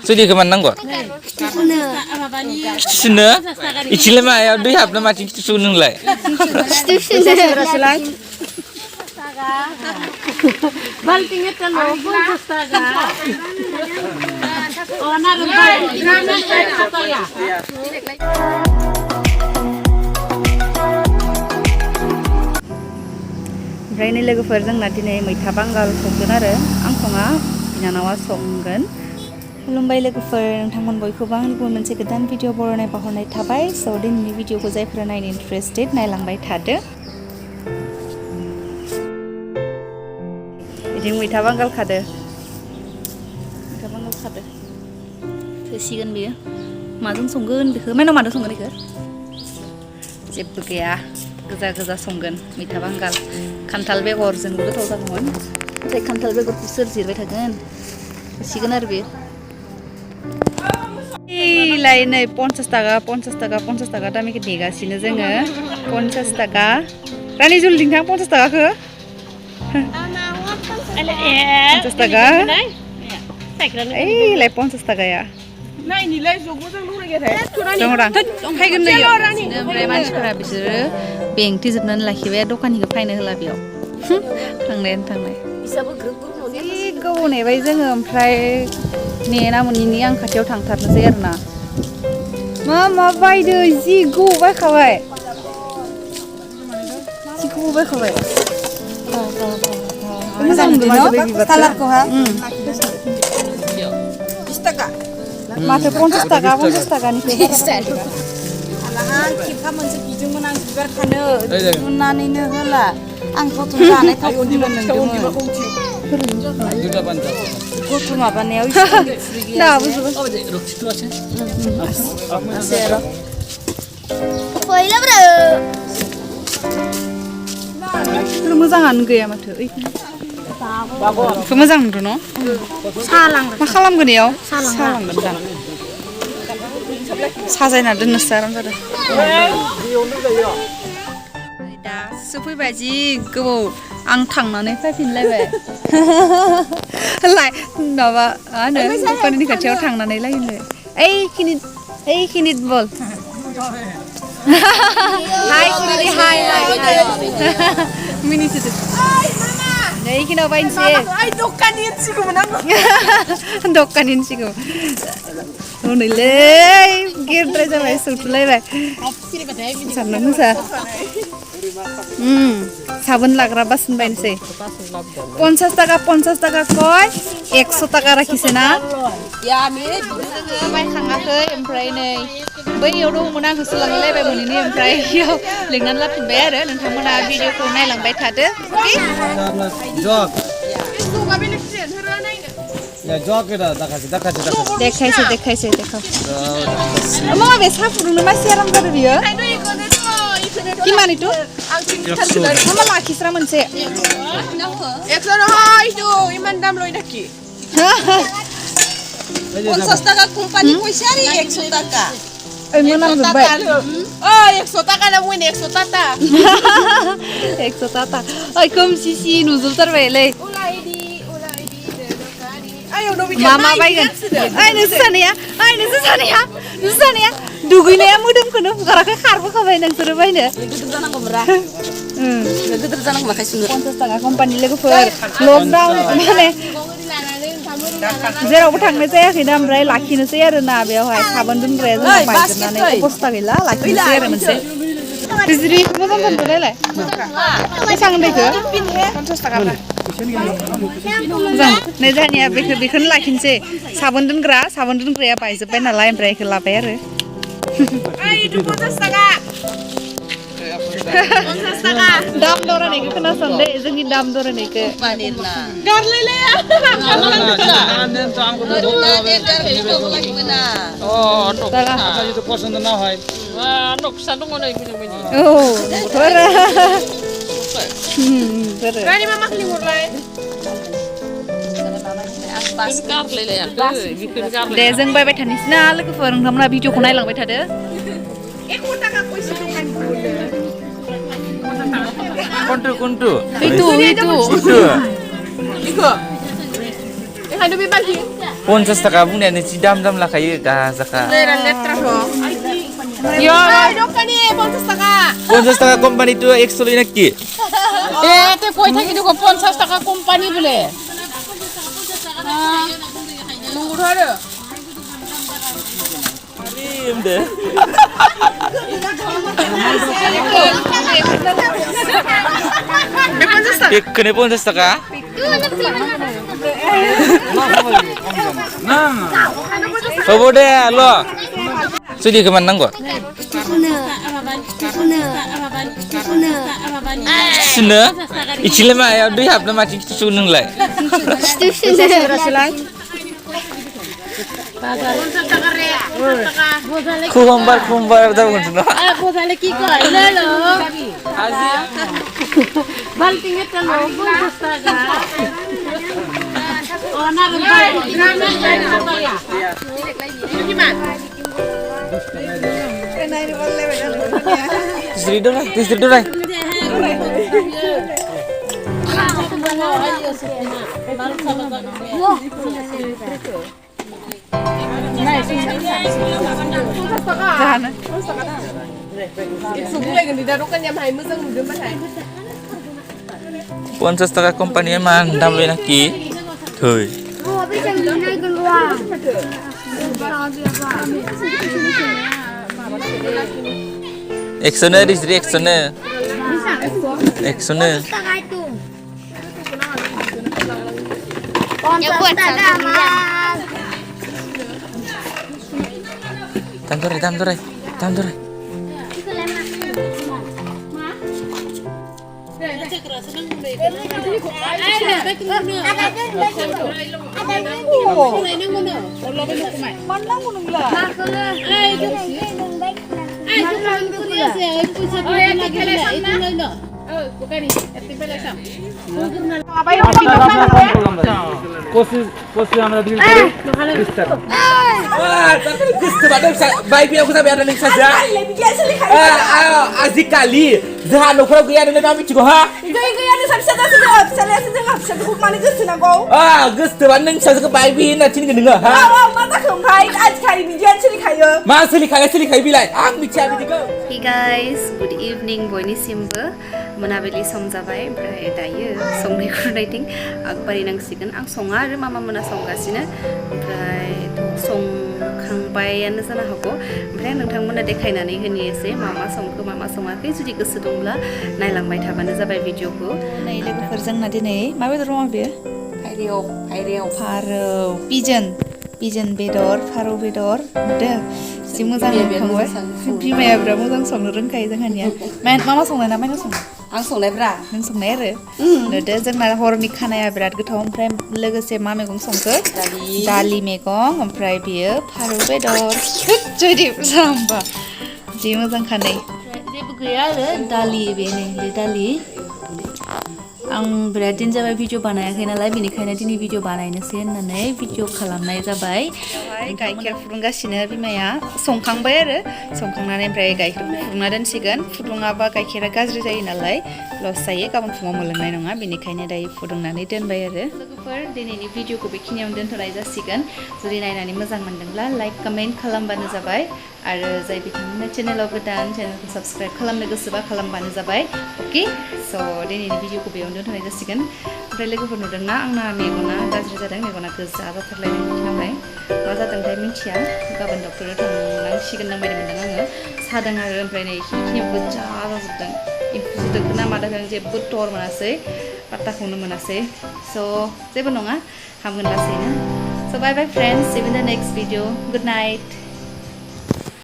सुदिखौ मान नांगौ खिथुसुनो इखिलाय मायाव दै हाबना माथो खिथुसु नोंलाय बाल्टिंए तेल 50 টাকা ओमफ्राय नै लोगोफोर जोंना दिनै मैथा बांगाल संगोन आरो आं सङा बिनानावा संगोन खुलुमबाय लोगोफोर नोंथांमोन बयखौबो आंनि गुबुन मोनसे गोदान भिडिअ बरायनाय बावहरनाय थाबाय स' दिनैनि भिडिअखौ जायफोरा नायनो इन्टारेस्टेड नायलांबाय थादो बिदि मैथा बांगाल खादो थोसिगोन बेयो माजों संगोन बेखौ माइनाव माजों संगोन बेखौ जेबो गैया गोजा गोजा संगोन मैथा बांगाल खान्थाल बेगरजोंबो गोथाव जागौमोन नाथाय खान्थाल बेगरखौ सोर जिरबाय थागोन थोसिगोन आरो बेयो लाय नै 50 टाका दामिखौ देगासिनो जोङो 50 टाका रानि जुलि थां 50 टाकाखौ 50 टाका ओइलाय 50 टाकाया ओमफ्राय मानसिफोरा बिसोरो बेंथि जोबनानै लाखिबाय दखानिखौ फायनो होला बेयाव थांनाय जि गोबाव नेबाय जोङो ओमफ्राय नेना मोनैनि आं खाथियाव थांथारनोसै आरोना मा बायदो जि गोबाव बायखाबाय मोजां मोनदों कालारखौहा 20 टाका माथो 50 टाकानिखौ खेबखा मोनसे बिदोंमोन आं बिबार खानो मोननानैनो होला आं गथ' जानाय थावखौ गथ' माबानायाव मोजाङानो गैया माथो मोजां नुदों न' मा खालामगोन इयाव सालांगोन साजायना दोननोसो आराम जादों दासो फैबाय जि गोबाव आं थांनानै फैफिनलायबाय माबा मा होनो दखाननि खाथियाव थांनानै लायनो ओइखिनि बल हाय मिनिसोदो नैखिनाव बायनोसै दखाननि सिगाङाव हनैलै गेद्राय जाबाय सौथुलायबाय सानना मोसा साबोन लाग्रा बासन बायनोसै 50 टाका कय 100 टाका राखिसै ना बायखाङाखै ओमफ्राय नै बैयाव दंमोन आं होसोलांलायबाय मोनैनि ओमफ्राय इयाव लिंनानै लाफिनबाय आरो नोंथांमोना भिडिअखौ नायलांबाय थादो देखायसै मा बे साहा फुदुंनो मासि आराम जादों बियो किमान इटु मा लाखिस्रा मोनसे 100 নহয় ইটো ইমান দাম লৈ নাকি 50 টাকা কোম্পানি কইছে আরে 100 টাকা ওই মোনামজोबबाय 100 টাকা না মুই 100 টাকা 100 টাকা ওই खोमसिसि नुजोबथारबायलै मा बायगोन नोंसोर सानैया दुगैनाया मोदोमखौनो हुगाराखै खारबोखाबाय नोंसोरो बायनो गिदिर जानांगौ माखासे 50 टाका कम्पानि लोगोफोर लकडाउन माने जेरावबो थांनाय जायाखैना ओमफ्राय लाखिनोसै आरोना बेयावहाय साबोन दोनग्राया जोंना बायजोबनानै अबस्था गैला लाखिनोसै आरो मोनसे बिजरि मोजां दोनदोलाय बेसेबां दैखो 50 टाका मोजां नै जानिया बेखौनो लाखिनोसै साबोन दोनग्राया बायजोब्बाय नालाय ओमफ्राय बेखौ लाबाय आरो 50 टाका दाम दरायनायखौ खोनासंदे जोंनि दाम दरायनायखौ गारलायलाया पसन्द ना হয় नक्सा दङ नै गुजुंबायनि रानि मा माखलि हरलाय दे जों बायबाय थानोसै ना लोगोफोर नोंथांमोना भिडिअखौ नायलांबाय थादो 1 टाका कइसे दखान कुन्टु itu 이거 एखायनो बे बाल्टी 50 थाखा बुंनायानो जि दाम लाखायो गाजाखा Beneran letra kok. Yo. Dokani 50 taka. 50 টাকা কোম্পানি তো 100 লই নাকি তে কই থাকি দেখো 50 টাকা কোম্পানি বলে Nunggu dulu. এমদে এখানে 50 টাকা হবো দে ল সুদি কেমন নাঙ্গো सुनो इचिले माया दै हाबना माथि खिथु नोंलाय खुमबार दा बुंनो बोजाले की कय ल আজি बाल्टिं एटा लो 50 টাকা ओना Tisri dorai. Ponses taka company man dam le naki. Thôi. Actioner is reactioner. Actioner. Tam dorai. Kosi আমরা ডিল করি Baik punya aku sampai ada ning saja. Azikali, zahan nokro gaya ning kami juga ha. Gaya ni sampai sana sini, sana sini ngap, sana bukan mana ke sana kau. Gus teman ning saja ke baik bin na cini gini ha. Mata kempai, kali ni jangan sini kaya. Mas sili kai bilai. Ang bicara bidigo. Hey guys, good evening बयनिसिमबो मोनाबिलि सम जाबाय ओमफ्राय दायो संनाय खुरनायथिं आगबारि नांसिगोन आं सङा आरो मामा मोना संगासिनो ओमफ्राय संखांबायानो जानो हागौ ओमफ्राय नोंथांमोना देखायनानै होनि एसे मामा संखो मामा सङाखै जुदि गोसो दंब्ला नायलांबाय थाबानो जाबाय भिडिअखौ नै लोगोफोर जोंना दिनै मा बेदर दङ बेयो फारौ पिजन बेदर फारौ बेदर दे जि मोजां मोनखांबाय बिमाया बिराद मोजां संनो रोंखायो जोंहानिया मामा संनाय ना माइना संनाय आं संनायब्रा नों संनाय आरो नुदो जोंना हरनि खानाया बिराद गोथाव ओमफ्राय लोगोसे मा मैगं संखो दालि मैगं ओमफ्राय बियो फारौ बेदर जुदि जाम्बा जि मोजां खानाय जेबो गैया आरो दालि बेनो दालि आं बिराद दिन जाबाय भिडिअ बानायाखै नालाय बेनिखायनो दिनै भिडिअ बानायनोसै होननानै भिडिअ खालामनाय जाबाय गाइखेर फुदुंगासिनो बिमाया संखांबाय आरो संखांनानै ओमफ्राय गाइखेर फुदुंना दोनसिगोन फुदुङाबा गाइखेरा गाज्रि जायो नालाय लस जायो गाबोन फुङाव मोनलोंनाय नङा बेनिखायनो दायो फुदुंनानै दोनबाय आरो लोगोफोर दिनैनि भिडिअखौ बेखिनियावनो दोनथ'नाय जासिगोन जुदि नायनानै मोजां मोनदोंब्ला लाइक कमेन्ट खालामबानो जाबाय आरो जाय बिथांमोना चेनेलाव गोदान चेनेलखौ साबस्क्राइब खालामनो गोसोबा खालामबानो जाबाय अके स' दिनैनि भिडिअखौ बेयावनो दोनथ'नाय जासिगोन ओमफ्राय लोगोफोर नुदोंना आंना मेगना गाज्रि जादों मेगना गोजा जाथारलायनाय नालाय मा जादोंथाय मिन्थिया गाबोन डक्टराव थांनांसिगोन नांबायदि मोनदों आङो सादों आरो ओमफ्राय नै खिनियाव गोजा जाजोबदों एम्फौ सुदों ना मादों आं जेबो टर मोनासै पात्ताखौनो मोनासै स' जेबो नङा हामगोन लासैनो स' बाय बाय friends see you in the next video good night